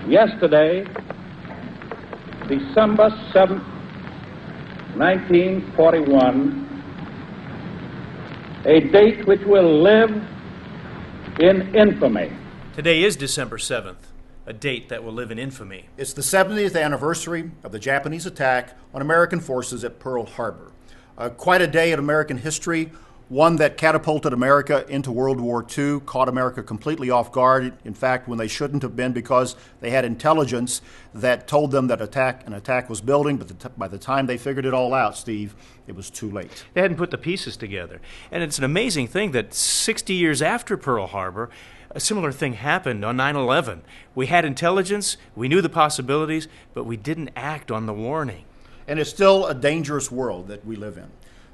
Yesterday, December 7th, 1941, a date which will live in infamy. Today is December 7th, a date that will live in infamy. It's the 70th anniversary of the Japanese attack on American forces at Pearl Harbor. Quite a day in American history, one that catapulted America into World War II, caught America completely off guard, in fact, when they shouldn't have been, because they had intelligence that told them that an attack was building, but by the time they figured it all out, Steve, it was too late. They hadn't put the pieces together. And it's an amazing thing that 60 years after Pearl Harbor, a similar thing happened on 9/11. We had intelligence, we knew the possibilities, but we didn't act on the warning. And it's still a dangerous world that we live in.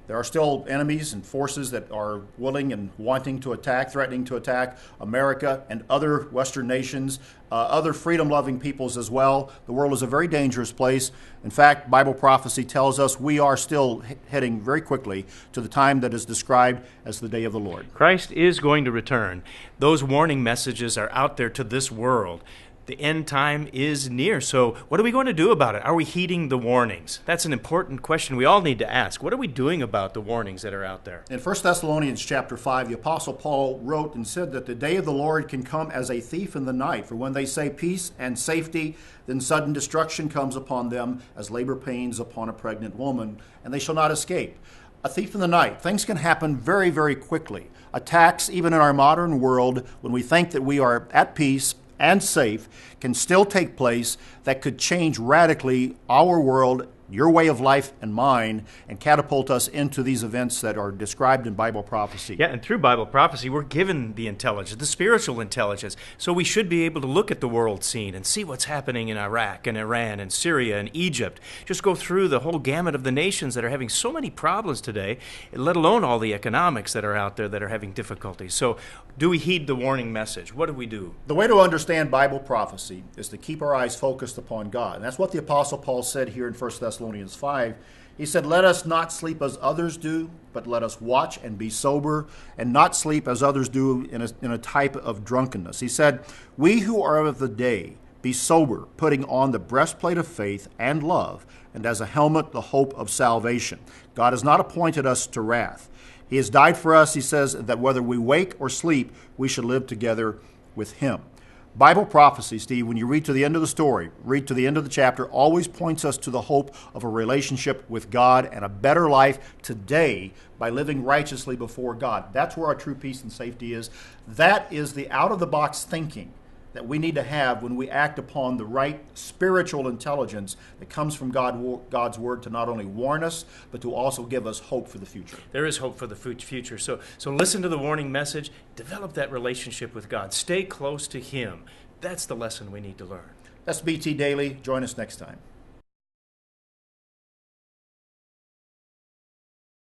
There are still enemies and forces that are willing and wanting to attack, threatening to attack America and other Western nations, other freedom-loving peoples as well. The world is a very dangerous place. In fact, Bible prophecy tells us we are still heading very quickly to the time that is described as the day of the Lord. Christ is going to return. Those warning messages are out there to this world. The end time is near, so what are we going to do about it? Are we heeding the warnings? That's an important question we all need to ask. What are we doing about the warnings that are out there? In 1 Thessalonians chapter 5, the Apostle Paul wrote and said that the day of the Lord can come as a thief in the night. For when they say peace and safety, then sudden destruction comes upon them as labor pains upon a pregnant woman, and they shall not escape. A thief in the night. Things can happen very, very quickly. Attacks, even in our modern world, when we think that we are at peace and safe, can still take place that could change radically our world, your way of life and mine, and catapult us into these events that are described in Bible prophecy. Yeah, and through Bible prophecy, we're given the intelligence, the spiritual intelligence. So we should be able to look at the world scene and see what's happening in Iraq and Iran and Syria and Egypt. Just go through the whole gamut of the nations that are having so many problems today, let alone all the economics that are out there that are having difficulties. So do we heed the warning message? What do we do? The way to understand Bible prophecy is to keep our eyes focused upon God. And that's what the Apostle Paul said here in 1 Thessalonians 5. He said, "Let us not sleep as others do, but let us watch and be sober, and not sleep as others do in a type of drunkenness." He said, "We who are of the day, be sober, putting on the breastplate of faith and love, and as a helmet the hope of salvation." God has not appointed us to wrath. He has died for us, he says, that whether we wake or sleep, we should live together with him. Bible prophecy, Steve, when you read to the end of the story, read to the end of the chapter, always points us to the hope of a relationship with God and a better life today by living righteously before God. That's where our true peace and safety is. That is the out-of-the-box thinking that we need to have when we act upon the right spiritual intelligence that comes from God's Word to not only warn us, but to also give us hope for the future. There is hope for the future. So listen to the warning message. Develop that relationship with God. Stay close to Him. That's the lesson we need to learn. That's BT Daily. Join us next time.